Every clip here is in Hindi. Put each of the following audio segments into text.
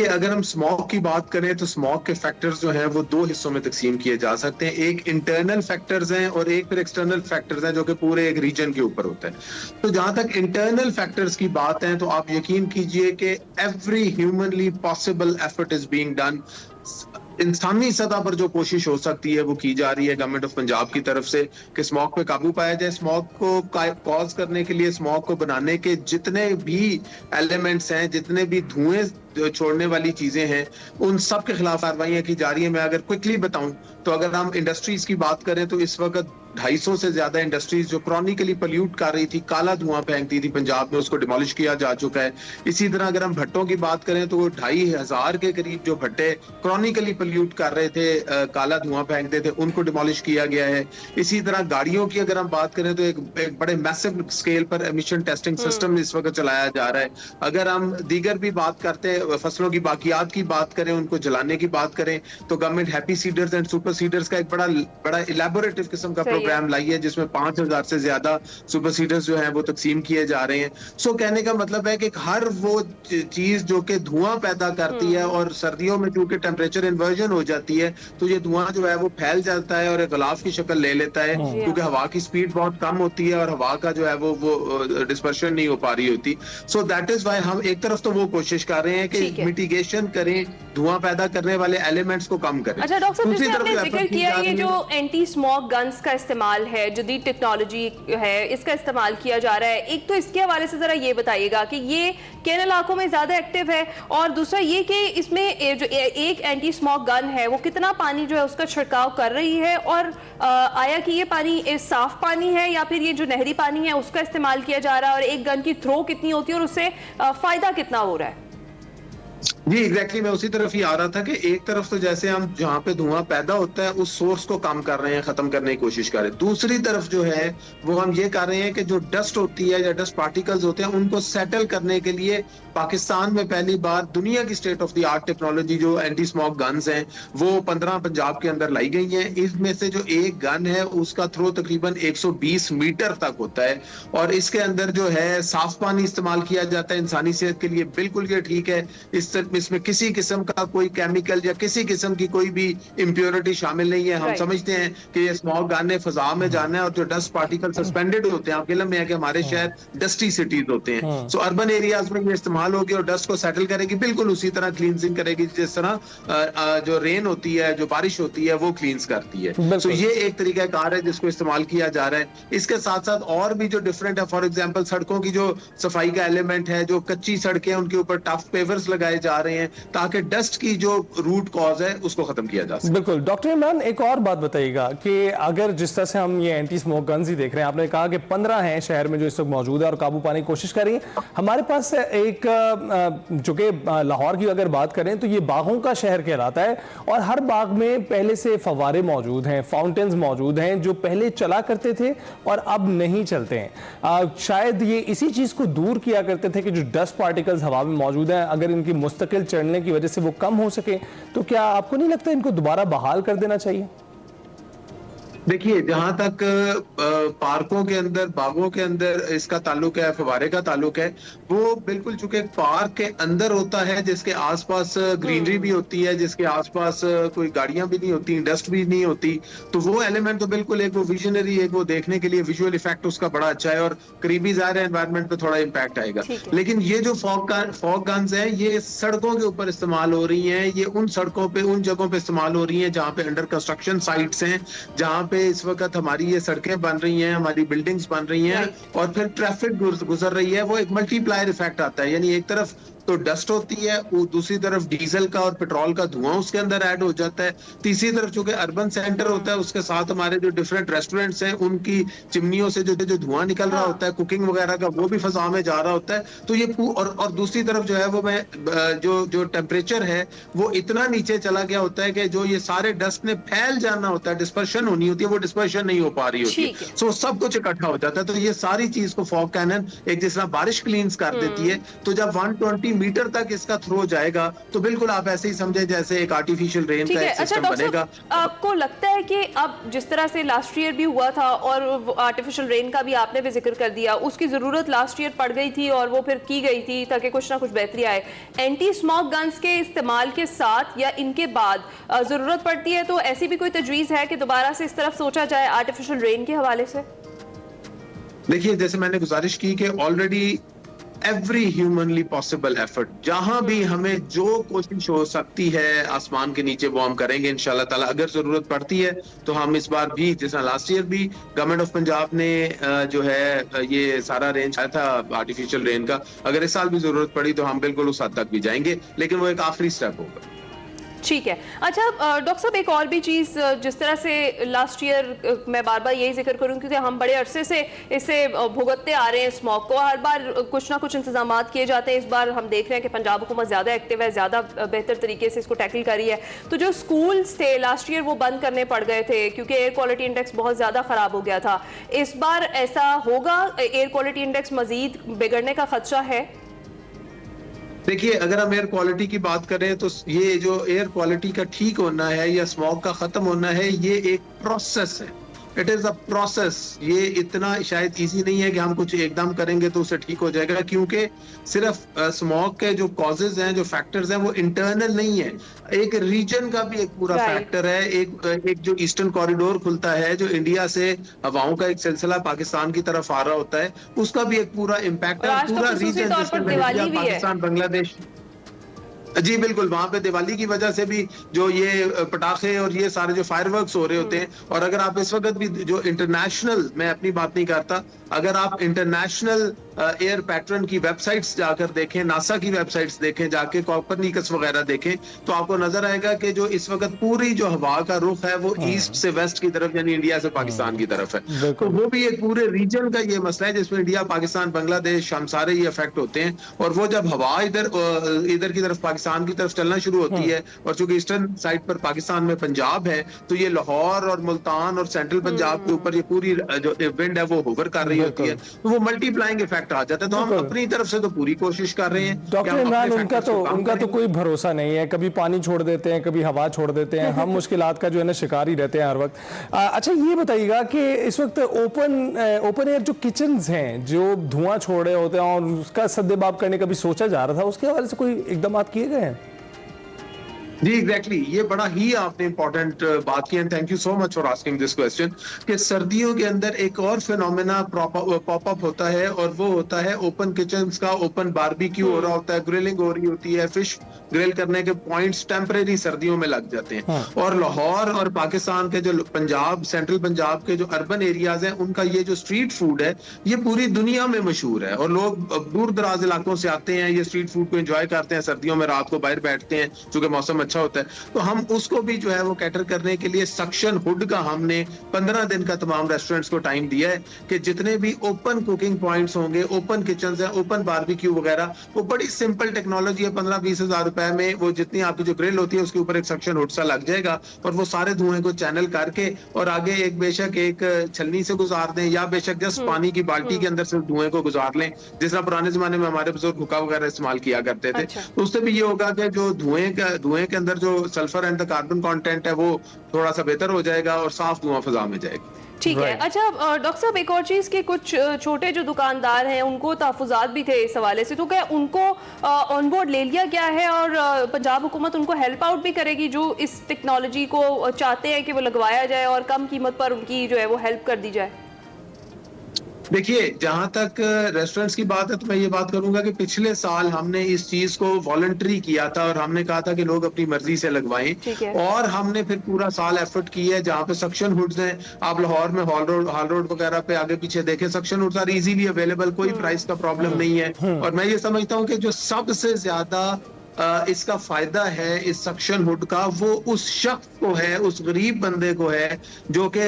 अगर हम स्मॉग की बात करें तो स्मॉग के फैक्टर्स जो हैं वो दो हिस्सों में तकसीम किए जा सकते हैं। एक इंटरनल फैक्टर्स हैं और एक फिर एक्सटर्नल फैक्टर्स हैं जो कि पूरे एक रीजन के ऊपर होता है। तो जहां तक इंटरनल फैक्टर्स की बात है तो आप यकीन कीजिए कि every humanly possible effort is being done. इंसानी सतह पर जो कोशिश हो सकती है वो की जा रही है गवर्नमेंट ऑफ पंजाब की तरफ से कि स्मॉग पे काबू पाया जाए। स्मॉग को कॉज करने के लिए, स्मॉग को बनाने के जितने भी एलिमेंट्स हैं, जितने भी धुएं छोड़ने वाली चीजें हैं, उन सब के खिलाफ कार्रवाइयां की जा रही है। मैं अगर क्विकली बताऊं तो अगर हम इंडस्ट्रीज की बात करें तो इस वक्त 250 से ज्यादा इंडस्ट्रीज जो क्रॉनिकली पोल्यूट कर रही थी, काला धुआं फेंकती थी पंजाब में, उसको डिमोलिश किया जा चुका है। इसी तरह अगर हम भट्टों की बात करें तो 2500 के करीब जो भट्टे क्रॉनिकली पोल्यूट कर रहे थे, काला धुआं फेंकते थे, उनको डिमोलिश किया गया है। इसी तरह गाड़ियों की अगर हम बात करें तो एक बड़े मैसिव स्केल पर एमिशन टेस्टिंग सिस्टम इस वक्त चलाया जा रहा है। अगर हम दीगर भी बात करते हैं, फसलों की बाकियात की बात करें, उनको जलाने की बात करें, तो government happy seeders and super seeders का एक बड़ा इलेबोरेटिव किस्म का प्रोग्राम लाई है जिसमें 5000 से ज्यादा सुपर सीडर्स जो है वो तकसीम किए जा रहे हैं। सो कहने का मतलब है कि हर वो चीज जो कि धुआं पैदा करती है, और सर्दियों में क्योंकि टेम्परेचर इन्वर्जन हो जाती है तो ये धुआं जो है वो फैल जाता है और एक गलाफ की शक्ल ले लेता है, क्योंकि हवा की स्पीड बहुत कम होती है और हवा का जो है वो डिस्पर्शन नहीं हो पा रही होती। सो दैट इज वाई हम एक तरफ तो वो कोशिश कर रहे हैं कि मिटिगेशन करें, धुआं पैदा करने वाले एलिमेंट्स को कम करें। अच्छा डॉक्टर साहब, जैसे आपने जिक्र किया ये जो एंटी स्मॉग गन्स का इस्तेमाल है, जदीद टेक्नोलॉजी है, इसका इस्तेमाल किया जा रहा है, एक तो इसके हवाले से जरा ये बताइएगा कि ये किन इलाकों में ज्यादा एक्टिव है, और दूसरा ये कि इसमें जो एक एंटी स्मॉग गन है वो कितना पानी जो है उसका छिड़काव कर रही है, और आया कि ये पानी साफ पानी है या फिर ये जो नहरी पानी है उसका इस्तेमाल किया जा रहा है, और एक गन की थ्रो कितनी होती है और उससे फायदा कितना हो रहा है? जी एग्जैक्टली मैं उसी तरफ ही आ रहा था कि एक तरफ तो जैसे हम जहाँ पे धुआं पैदा होता है उस सोर्स को कम कर रहे हैं, खत्म करने की कोशिश कर रहे हैं, दूसरी तरफ जो है वो हम ये कर रहे हैं कि जो डस्ट होती है या डस्ट पार्टिकल्स होते हैं उनको सेटल करने के लिए पाकिस्तान में पहली बार दुनिया की state of the art technology जो एंटी स्मॉग गन्स हैं वो 15 पंजाब के अंदर लाई गई हैं। इसमें से जो एक गन है उसका थ्रो तकरीबन 120 मीटर तक होता है, और इसके अंदर जो है साफ पानी इस्तेमाल किया जाता है, इंसानी सेहत के लिए बिल्कुल ये ठीक है। इसमें किसी किस्म का कोई केमिकल या किसी किस्म की कोई भी इम्प्योरिटी शामिल नहीं है। हम समझते हैं कि ये स्मॉग गन ने फिजा में जाना है, और जो डस्ट पार्टिकल सस्पेंडेड होते हैं, आपके इल्म में है कि हमारे शहर डस्टी सिटीज होते हैं, सो अर्बन एरियाज में ये इस्तेमाल होगी और डस्ट को सेटल करेगी, बिल्कुल उसी तरह क्लींजिंग करेगी जिस तरह जो रेन होती है, जो बारिश होती है वो क्लींस करती है। सो ये एक तरीका कार है जिसको इस्तेमाल किया जा रहा है। इसके साथ साथ और भी जो डिफरेंट है, फॉर एग्जाम्पल सड़कों की जो सफाई का एलिमेंट है, जो कच्ची सड़कें उनके ऊपर टफ पेवर्स लगाए जा रहे हैं ताकि डस्ट की जो रूट कॉज है उसको खत्म किया जा सके। बिल्कुल। डॉक्टर इमरान, एक और बात बताइएगा कि अगर जिस तरह से हम ये एंटी स्मोक गन्स ही देख रहे हैं, आपने कहा कि 15 हैं शहर में जो इस वक्त मौजूद है और काबू पाने की कोशिश कर रही है। हमारे पास एक जो कि लाहौर की अगर बात करें तो ये बागों का शहर कहलाता है, और हर बाग में पहले से फव्वारे मौजूद हैं, फाउंटेन्स मौजूद हैं जो पहले चला करते थे और अब नहीं चलते हैं। शायद ये इसी चीज को दूर किया करते थे कि जो डस्ट पार्टिकल्स हवा में मौजूद हैं अगर इनकी मुस्तकिल चलने की वजह से वो कम हो सके, तो क्या आपको नहीं लगता इनको दोबारा बहाल कर देना चाहिए? देखिए, जहां तक पार्कों के अंदर, बागों के अंदर इसका ताल्लुक है, फवारे का ताल्लुक है, वो बिल्कुल चूंकि पार्क के अंदर होता है जिसके आसपास ग्रीनरी भी होती है, जिसके आसपास कोई गाड़ियां भी नहीं होती, डस्ट भी नहीं होती, तो वो एलिमेंट तो बिल्कुल एक वो विजनरी, एक वो देखने के लिए विजुअल इफेक्ट उसका बड़ा अच्छा है और करीबी ज़ाहिर है एनवायरनमेंट पे थोड़ा इम्पैक्ट आएगा। लेकिन ये जो फॉग गन्स है ये सड़कों के ऊपर इस्तेमाल हो रही है, ये उन सड़कों पे, उन जगहों पे इस्तेमाल हो रही है जहाँ पे अंडर कंस्ट्रक्शन साइट्स हैं, जहाँ पे इस वक्त हमारी ये सड़कें बन रही हैं, हमारी बिल्डिंग्स बन रही हैं और फिर ट्रैफिक गुजर रही है। वो एक मल्टीप्लायर इफेक्ट आता है, यानी एक तरफ तो डस्ट होती है, दूसरी तरफ डीजल का और पेट्रोल का धुआं उसके अंदर ऐड हो जाता है, तीसरी तरफ चूंकि अर्बन सेंटर होता है उसके साथ हमारे जो डिफरेंट रेस्टोरेंट्स हैं उनकी चिमनियों से जो धुआं निकल रहा होता है कुकिंग वगैरह का, वो भी फिजा में जा रहा होता है। तो ये और दूसरी तरफ जो है वो जो टेम्परेचर है वो इतना नीचे चला गया होता है कि जो ये सारे डस्ट ने फैल जाना होता है, डिस्पर्शन होनी होती है, वो डिस्पर्शन नहीं हो पा रही होती है, सो सब कुछ इकट्ठा हो जाता है। तो ये सारी चीज को फॉग कैनन एक जिस तरह बारिश क्लींस कर देती है, तो जब 120 मीटर तक इसका थ्रो जाएगा तो बिल्कुल आप ऐसे ही समझे जैसे एक आर्टिफिशियल रेन का एक सिस्टम बनेगा। आपको लगता है कि अब जिस तरह से लास्ट ईयर भी हुआ था और आर्टिफिशियल रेन का भी आपने भी जिक्र कर दिया, उसकी जरूरत लास्ट ईयर पड़ गई थी और वो फिर की गई थी ताकि कुछ ना कुछ बेहतरी आए, एंटी स्मॉग गन्स के इस्तेमाल के साथ या इनके बाद जरूरत पड़ती है तो ऐसी भी कोई तजवीज़ है कि दोबारा से इस तरफ सोचा जाए आर्टिफिशियल रेन के हवाले से? देखिए, जैसे मैंने गुजारिश की कि already every humanly possible effort, जहां भी हमें जो कोशिश हो सकती है आसमान के नीचे वो हम करेंगे इंशाल्लाह ताला। अगर जरूरत पड़ती है तो हम इस बार भी, जैसा लास्ट ईयर भी गवर्नमेंट ऑफ पंजाब ने जो है ये सारा रेंज आया था आर्टिफिशियल रेन का, अगर इस साल भी जरूरत पड़ी तो हम बिल्कुल उस हद तक भी जाएंगे, लेकिन वो एक आखिरी स्टेप होगा। ठीक है। अच्छा डॉक्टर साहब, एक और भी चीज़, जिस तरह से लास्ट ईयर मैं बार बार यही जिक्र करूं क्योंकि हम बड़े अरसे से इसे भुगतते आ रहे हैं स्मॉग को, हर बार कुछ ना कुछ इंतजाम किए जाते हैं। इस बार हम देख रहे हैं कि पंजाब हुकूमत ज़्यादा एक्टिव है, ज़्यादा बेहतर तरीके से इसको टैकल कर रही है। तो जो स्कूल्स थे लास्ट ईयर वो बंद करने पड़ गए थे क्योंकि एयर क्वालिटी इंडेक्स बहुत ज़्यादा ख़राब हो गया था। इस बार ऐसा होगा? एयर क्वालिटी इंडेक्स मज़ीद बिगड़ने का खदशा है? देखिए, अगर हम एयर क्वालिटी की बात करें तो ये जो एयर क्वालिटी का ठीक होना है या स्मॉग का खत्म होना है, ये एक प्रोसेस है। It is a process. ये इतना शायद इजी नहीं है कि हम कुछ एकदम करेंगे तो उसे ठीक हो जाएगा, क्योंकि सिर्फ स्मॉग के जो कॉजेज हैं, जो फैक्टर्स हैं, वो इंटरनल नहीं है। एक रीजन का भी एक पूरा फैक्टर है। एक जो ईस्टर्न कॉरिडोर खुलता है, जो इंडिया से हवाओं का एक सिलसिला पाकिस्तान की तरफ आ रहा होता है, उसका भी एक पूरा इम्पैक्ट है। पूरा रीजन जिसमें पाकिस्तान, बांग्लादेश, जी बिल्कुल, वहां पे दिवाली की वजह से भी जो ये पटाखे और ये सारे जो फायरवर्क्स हो रहे होते हैं, और अगर आप इस वक्त भी जो इंटरनेशनल, मैं अपनी बात नहीं करता, अगर आप इंटरनेशनल एयर पैटर्न की वेबसाइट्स जाकर देखें, नासा की वेबसाइट्स देखें, जाके कॉपरनिकस वगैरह देखें, तो आपको नजर आएगा कि जो इस वक्त पूरी जो हवा का रुख है वो ईस्ट से वेस्ट की तरफ, यानी इंडिया से पाकिस्तान की तरफ है। तो वो भी एक पूरे रीजन का ये मसला है जिसमें इंडिया, पाकिस्तान, बांग्लादेश, हम सारे ये अफेक्ट होते हैं। और वो जब हवा इधर की तरफ, पाकिस्तान की तरफ चलना शुरू होती है, और चूंकि ईस्टर्न साइड पर पाकिस्तान में पंजाब है, तो ये लाहौर और मुल्तान और सेंट्रल पंजाब के ऊपर ये पूरी जो विंड है वो होवर कर रही होती है, तो वो मल्टीप्लाइंग इफेक्ट आ जाता है। तो हम अपनी तरफ से तो पूरी कोशिश कर रहे हैं। डॉक्टर इमरान, उनका तो कोई भरोसा नहीं है, कभी पानी छोड़ देते हैं, कभी हवा छोड़ देते हैं। हम मुश्किलात का जो है ना शिकार ही रहते हैं हर वक्त। अच्छा, ये बताइएगा कि इस वक्त ओपन एयर जो किचन्स हैं, जो धुआं छोड़ रहे होते हैं, और उसका सद्देबाब करने का भी सोचा जा रहा था, उसके हवाले से कोई इकदाम किए गए हैं? जी एग्जैक्टली, ये बड़ा ही आपने इंपॉर्टेंट बात की, and thank you so much for asking this question. कि सर्दियों के अंदर एक और फिनोमेना पॉप अप होता है, और वो होता है ओपन किचन्स का। ओपन बारबेक्यू हो रहा होता है, ग्रिलिंग हो रही होती है, फिश ग्रिल करने के पॉइंट्स टेम्परेरी सर्दियों में लग जाते हैं। और लाहौर और पाकिस्तान के जो पंजाब, सेंट्रल पंजाब के जो अर्बन एरियाज हैं, उनका ये जो स्ट्रीट फूड है, ये पूरी दुनिया में मशहूर है, और लोग दूर दराज इलाकों से आते हैं, ये स्ट्रीट फूड को एंजॉय करते हैं। सर्दियों में रात को बाहर बैठते हैं चूंकि मौसम अच्छा होता है, तो हम उसको भी जो है वो कैटर करने के लिए सक्शन हुड का हमने 15 दिन का तमाम रेस्टोरेंट्स को टाइम दिया है कि जितने भी ओपन कुकिंग पॉइंट्स होंगे, ओपन किचन्स हैं, ओपन बारबेक्यू वगैरह, वो बड़ी सिंपल टेक्नोलॉजी है। 15-20 हजार रुपए में वो जितनी आपकी जो ग्रिल होती है उसके ऊपर एक सक्शन हुड सा लग जाएगा, और वो सारे धुएं को चैनल करके, और आगे एक बेशक एक छलनी से गुजार दें, या बेशक जस्ट पानी की बाल्टी के अंदर से धुएं को गुजार लें, जिस तरह पुराने जमाने में हमारे बुजुर्ग हुक्का वगैरह इस्तेमाल किया करते थे। तो उससे भी ये होगा कि जो धुएं के अंदर जो sulphur and the carbon content है वो थोड़ा सा बेहतर हो जाएगा, और साफ धुआं फिजा में जाएगा। ठीक है। अच्छा डॉक्टर साहब, एक और चीज के कुछ छोटे जो दुकानदार हैं उनको तहफुजात भी थे इस हवाले से, तो क्या उनको ऑन बोर्ड ले लिया गया है, और पंजाब हुकूमत उनको हेल्प आउट भी करेगी जो इस टेक्नोलॉजी को चाहते हैं कि वो लगवाया जाए और कम कीमत पर उनकी जो है वो हेल्प कर दी जाए? देखिए, जहां तक रेस्टोरेंट्स की बात है, तो मैं ये बात करूंगा कि पिछले साल हमने इस चीज को वॉलंटरी किया था, और हमने कहा था कि लोग अपनी मर्जी से लगवाएं, और हमने फिर पूरा साल एफर्ट किया है। जहां पे सक्शन हुड्स हैं, आप लाहौर में हाल रोड वगैरह पे आगे पीछे देखें, suction hoods are easily available, कोई प्राइस का प्रॉब्लम नहीं है। और मैं ये समझता हूँ कि जो सबसे ज्यादा इसका फायदा है इस सक्शन हुड का, वो उस शख्स को है, उस गरीब बंदे को है, जो कि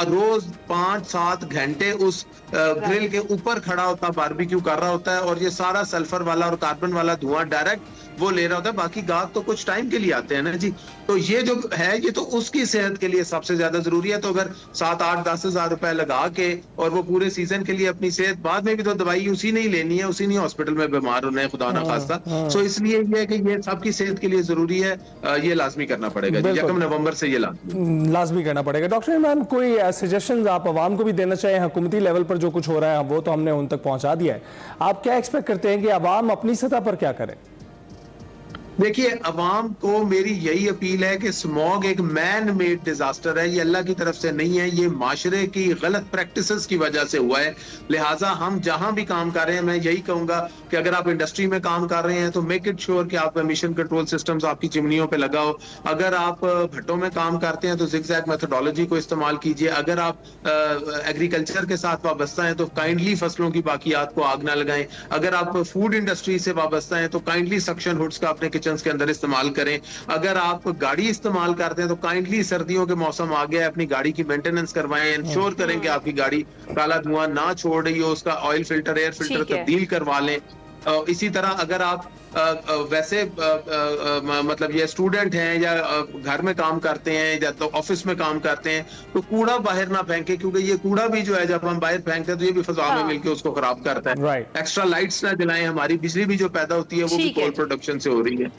रोज 5-7 घंटे उस ग्रिल के ऊपर खड़ा होता, बारबेक्यू कर रहा होता है, और ये सारा सल्फर वाला और कार्बन वाला धुआं डायरेक्ट वो ले रहा होता है, बाकी गाहक तो कुछ टाइम के लिए आते हैं ना जी। तो ये जो है ये तो उसकी सेहत के लिए सबसे ज्यादा जरूरी है। तो अगर 7-8-10 हजार रुपए लगा के और वो पूरे सीजन के लिए अपनी सेहत, बाद में भी तो दवाई उसी ने ही लेनी है, उसी ने हॉस्पिटल में बीमार होना है खुदा ना खास्ता। सो इसलिए ये है कि ये सबकी सेहत के लिए जरूरी है, ये लाजमी करना पड़ेगा जी, 1 नवंबर से ये लाजमी करना पड़ेगा। डॉक्टर इमरान, कोई सजेशन आप आवाम को भी देना चाहिए? हुकूमती लेवल पर जो कुछ हो रहा है वो तो हमने उन तक पहुंचा दिया है, आप क्या एक्सपेक्ट करते हैं कि आवाम अपनी सतह पर क्या करे? देखिए, अवाम को मेरी यही अपील है कि स्मॉग एक मैन मेड डिजास्टर है, ये अल्लाह की तरफ से नहीं है, ये माशरे की गलत प्रैक्टिसेस की वजह से हुआ है। लिहाजा हम जहां भी काम कर रहे हैं, मैं यही कहूंगा कि अगर आप इंडस्ट्री में काम कर रहे हैं तो मेक इट श्योर कि आप एमिशन कंट्रोल सिस्टम्स आपकी चिमनियों पे लगाओ। अगर आप भट्टों में काम करते हैं तो जिगजैग मेथोडोलॉजी को इस्तेमाल कीजिए। अगर आप एग्रीकल्चर के साथ वाबस्ता हैं तो काइंडली फसलों की बाकियात को आग ना लगाएं। अगर आप फूड इंडस्ट्री से वाबस्ता हैं तो काइंडली सक्शन हुड्स का अपने किचन के अंदर इस्तेमाल करें। अगर आप गाड़ी इस्तेमाल करते हैं तो काइंडली सर्दियों के मौसम आ गया है, अपनी गाड़ी की मेंटेनेंस करवाएं, इंश्योर करें कि आपकी गाड़ी काला धुआं ना छोड़ रही हो, उसका ऑयल फिल्टर, एयर फिल्टर तब्दील करवा लें। इसी तरह अगर आप वैसे मतलब ये स्टूडेंट हैं या घर में काम करते हैं या तो ऑफिस में काम करते हैं तो कूड़ा बाहर ना फेंके, क्योंकि ये कूड़ा भी जो है जब हम बाहर फेंकते हैं तो ये भी फिजा में मिलकर उसको खराब करता है। एक्स्ट्रा लाइट्स ना जलाएं, हमारी बिजली भी जो पैदा होती है वो भी कोल प्रोडक्शन से हो रही है।